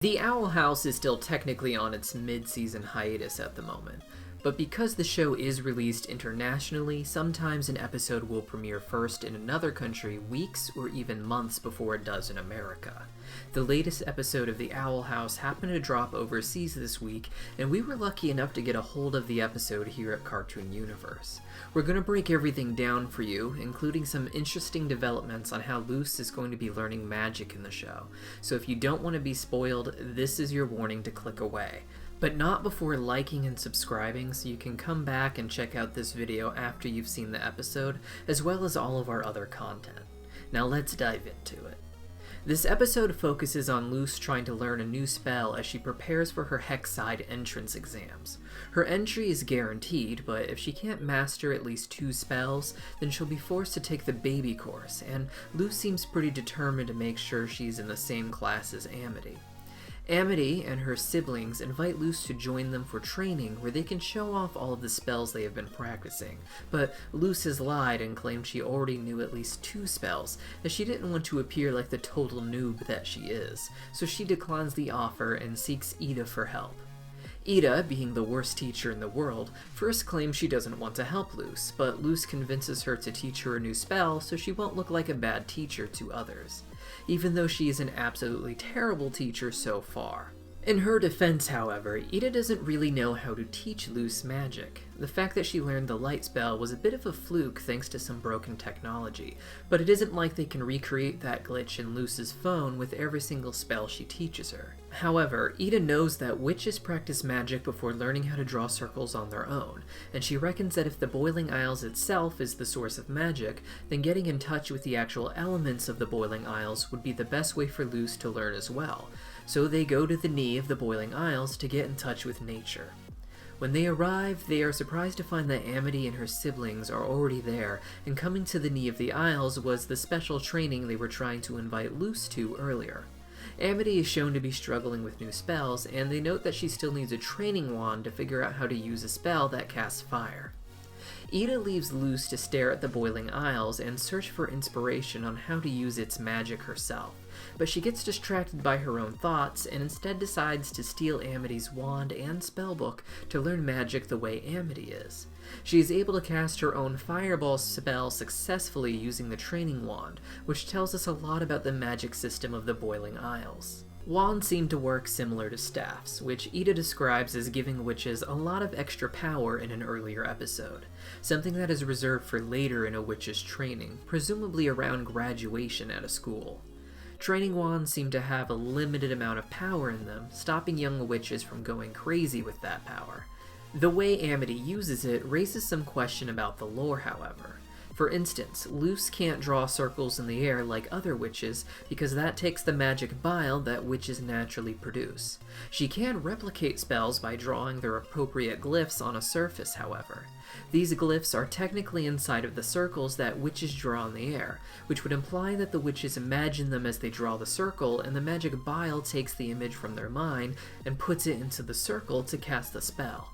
The Owl House is still technically on its mid-season hiatus at the moment, but because the show is released internationally, sometimes an episode will premiere first in another country weeks or even months before it does in America. The latest episode of The Owl House happened to drop overseas this week, and we were lucky enough to get a hold of the episode here at Cartoon Universe. We're going to break everything down for you, including some interesting developments on how Luz is going to be learning magic in the show. So if you don't want to be spoiled, this is your warning to click away. But not before liking and subscribing, so you can come back and check out this video after you've seen the episode, as well as all of our other content. Now let's dive into it. This episode focuses on Luz trying to learn a new spell as she prepares for her Hexside entrance exams. Her entry is guaranteed, but if she can't master at least 2 spells, then she'll be forced to take the baby course, and Luz seems pretty determined to make sure she's in the same class as Amity. Amity and her siblings invite Luz to join them for training where they can show off all of the spells they have been practicing, but Luz has lied and claimed she already knew at least 2 spells, as she didn't want to appear like the total noob that she is, so she declines the offer and seeks Ida for help. Ida, being the worst teacher in the world, first claims she doesn't want to help Luz, but Luz convinces her to teach her a new spell so she won't look like a bad teacher to others, even though she is an absolutely terrible teacher so far. In her defense, however, Ida doesn't really know how to teach Luz magic. The fact that she learned the light spell was a bit of a fluke thanks to some broken technology, but it isn't like they can recreate that glitch in Luz's phone with every single spell she teaches her. However, Ida knows that witches practice magic before learning how to draw circles on their own, and she reckons that if the Boiling Isles itself is the source of magic, then getting in touch with the actual elements of the Boiling Isles would be the best way for Luz to learn as well. So they go to the knee of the Boiling Isles to get in touch with nature. When they arrive, they are surprised to find that Amity and her siblings are already there, and coming to the knee of the Isles was the special training they were trying to invite Luz to earlier. Amity is shown to be struggling with new spells, and they note that she still needs a training wand to figure out how to use a spell that casts fire. Ida leaves Luz to stare at the Boiling Isles and search for inspiration on how to use its magic herself, but she gets distracted by her own thoughts and instead decides to steal Amity's wand and spellbook to learn magic the way Amity is. She is able to cast her own fireball spell successfully using the training wand, which tells us a lot about the magic system of the Boiling Isles. Wands seem to work similar to staffs, which Ida describes as giving witches a lot of extra power in an earlier episode, something that is reserved for later in a witch's training, presumably around graduation at a school. Training wands seem to have a limited amount of power in them, stopping young witches from going crazy with that power. The way Amity uses it raises some question about the lore, however. For instance, Luz can't draw circles in the air like other witches because that takes the magic bile that witches naturally produce. She can replicate spells by drawing their appropriate glyphs on a surface, however. These glyphs are technically inside of the circles that witches draw in the air, which would imply that the witches imagine them as they draw the circle, and the magic bile takes the image from their mind and puts it into the circle to cast the spell.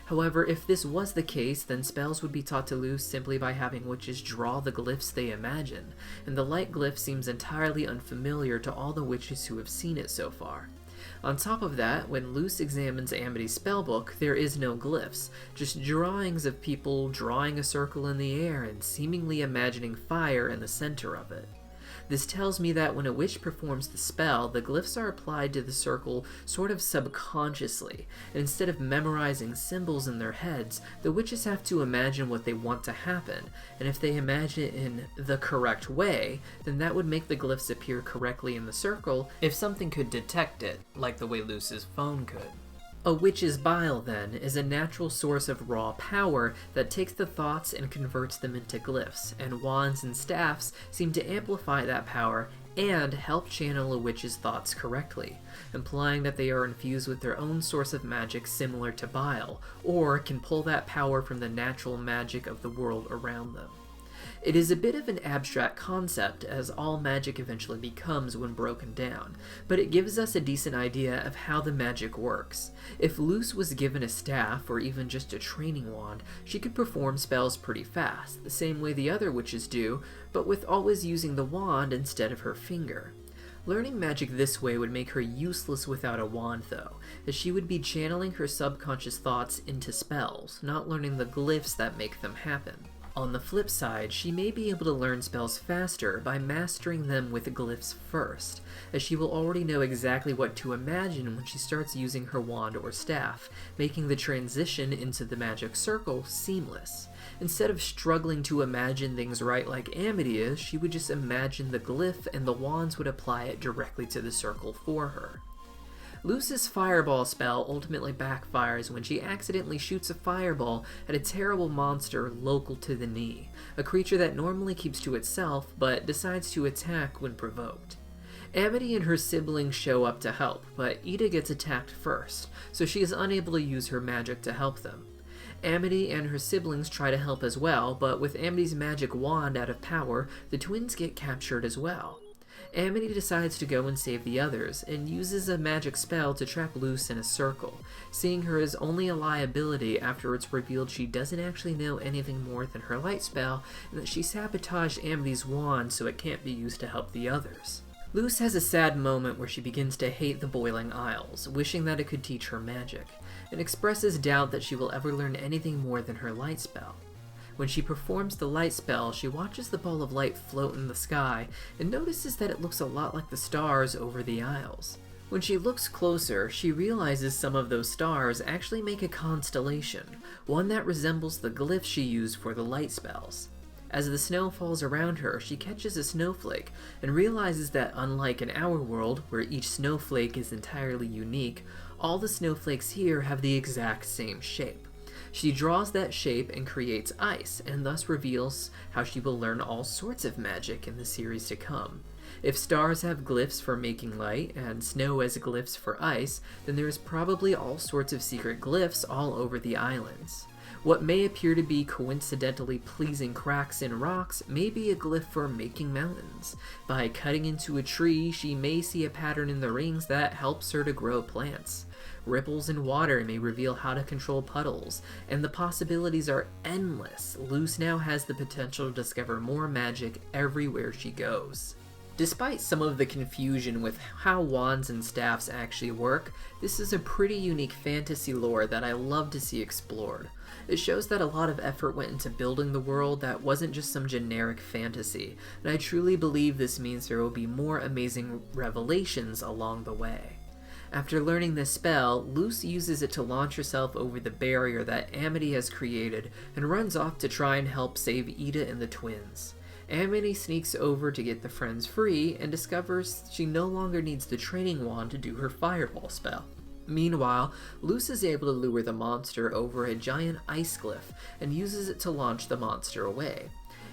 However, if this was the case, then spells would be taught to Luz simply by having witches draw the glyphs they imagine, and the light glyph seems entirely unfamiliar to all the witches who have seen it so far. On top of that, when Luz examines Amity's spellbook, there is no glyphs, just drawings of people drawing a circle in the air and seemingly imagining fire in the center of it. This tells me that when a witch performs the spell, the glyphs are applied to the circle sort of subconsciously, and instead of memorizing symbols in their heads, the witches have to imagine what they want to happen, and if they imagine it in the correct way, then that would make the glyphs appear correctly in the circle if something could detect it, like the way Luz's phone could. A witch's bile, then, is a natural source of raw power that takes the thoughts and converts them into glyphs, and wands and staffs seem to amplify that power and help channel a witch's thoughts correctly, implying that they are infused with their own source of magic similar to bile, or can pull that power from the natural magic of the world around them. It is a bit of an abstract concept, as all magic eventually becomes when broken down, but it gives us a decent idea of how the magic works. If Luz was given a staff, or even just a training wand, she could perform spells pretty fast, the same way the other witches do, but with always using the wand instead of her finger. Learning magic this way would make her useless without a wand though, as she would be channeling her subconscious thoughts into spells, not learning the glyphs that make them happen. On the flip side, she may be able to learn spells faster by mastering them with glyphs first, as she will already know exactly what to imagine when she starts using her wand or staff, making the transition into the magic circle seamless. Instead of struggling to imagine things right like Amity is, she would just imagine the glyph and the wands would apply it directly to the circle for her. Luce's fireball spell ultimately backfires when she accidentally shoots a fireball at a terrible monster local to the knee, a creature that normally keeps to itself but decides to attack when provoked. Amity and her siblings show up to help, but Ida gets attacked first, so she is unable to use her magic to help them. Amity and her siblings try to help as well, but with Amity's magic wand out of power, the twins get captured as well. Amity decides to go and save the others, and uses a magic spell to trap Luce in a circle, seeing her as only a liability after it's revealed she doesn't actually know anything more than her light spell, and that she sabotaged Amity's wand so it can't be used to help the others. Luce has a sad moment where she begins to hate the Boiling Isles, wishing that it could teach her magic, and expresses doubt that she will ever learn anything more than her light spell. When she performs the light spell, she watches the ball of light float in the sky and notices that it looks a lot like the stars over the Isles. When she looks closer, she realizes some of those stars actually make a constellation, one that resembles the glyphs she used for the light spells. As the snow falls around her, she catches a snowflake and realizes that unlike in our world, where each snowflake is entirely unique, all the snowflakes here have the exact same shape. She draws that shape and creates ice, and thus reveals how she will learn all sorts of magic in the series to come. If stars have glyphs for making light, and snow as glyphs for ice, then there is probably all sorts of secret glyphs all over the islands. What may appear to be coincidentally pleasing cracks in rocks may be a glyph for making mountains. By cutting into a tree, she may see a pattern in the rings that helps her to grow plants. Ripples in water may reveal how to control puddles, and the possibilities are endless. Luce now has the potential to discover more magic everywhere she goes. Despite some of the confusion with how wands and staffs actually work, this is a pretty unique fantasy lore that I love to see explored. It shows that a lot of effort went into building the world that wasn't just some generic fantasy, and I truly believe this means there will be more amazing revelations along the way. After learning this spell, Luce uses it to launch herself over the barrier that Amity has created and runs off to try and help save Ida and the twins. Amity sneaks over to get the friends free and discovers she no longer needs the training wand to do her fireball spell. Meanwhile, Luce is able to lure the monster over a giant ice cliff and uses it to launch the monster away.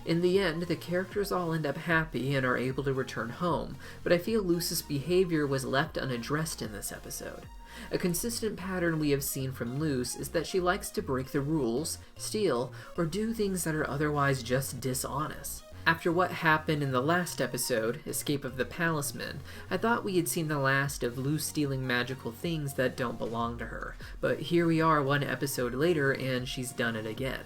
In the end, the characters all end up happy and are able to return home, but I feel Luce's behavior was left unaddressed in this episode. A consistent pattern we have seen from Luce is that she likes to break the rules, steal, or do things that are otherwise just dishonest. After what happened in the last episode, Escape of the Palisman, I thought we had seen the last of Luce stealing magical things that don't belong to her, but here we are one episode later and she's done it again.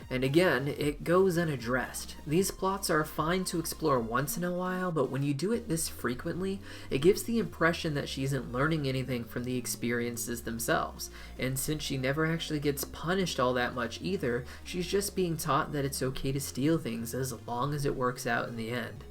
And again, it goes unaddressed. These plots are fine to explore once in a while, but when you do it this frequently, it gives the impression that she isn't learning anything from the experiences themselves. And since she never actually gets punished all that much either, she's just being taught that it's okay to steal things as long as it works out in the end.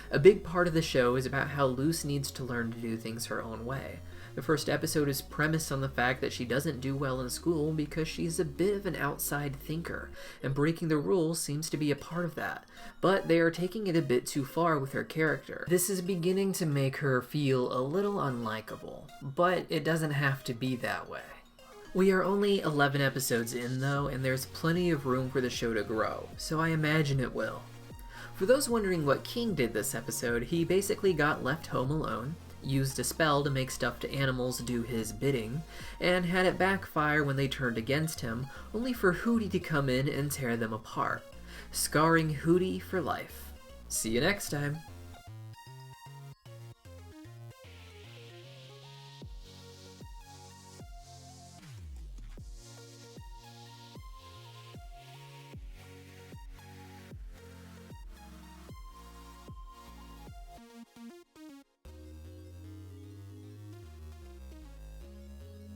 A big part of the show is about how Luce needs to learn to do things her own way. The first episode is premised on the fact that she doesn't do well in school because she's a bit of an outside thinker, and breaking the rules seems to be a part of that, but they are taking it a bit too far with her character. This is beginning to make her feel a little unlikable, but it doesn't have to be that way. We are only 11 episodes in though, and there's plenty of room for the show to grow, so I imagine it will. For those wondering what King did this episode, he basically got left home alone, used a spell to make stuffed animals do his bidding, and had it backfire when they turned against him, only for Hootie to come in and tear them apart, scarring Hootie for life. See you next time!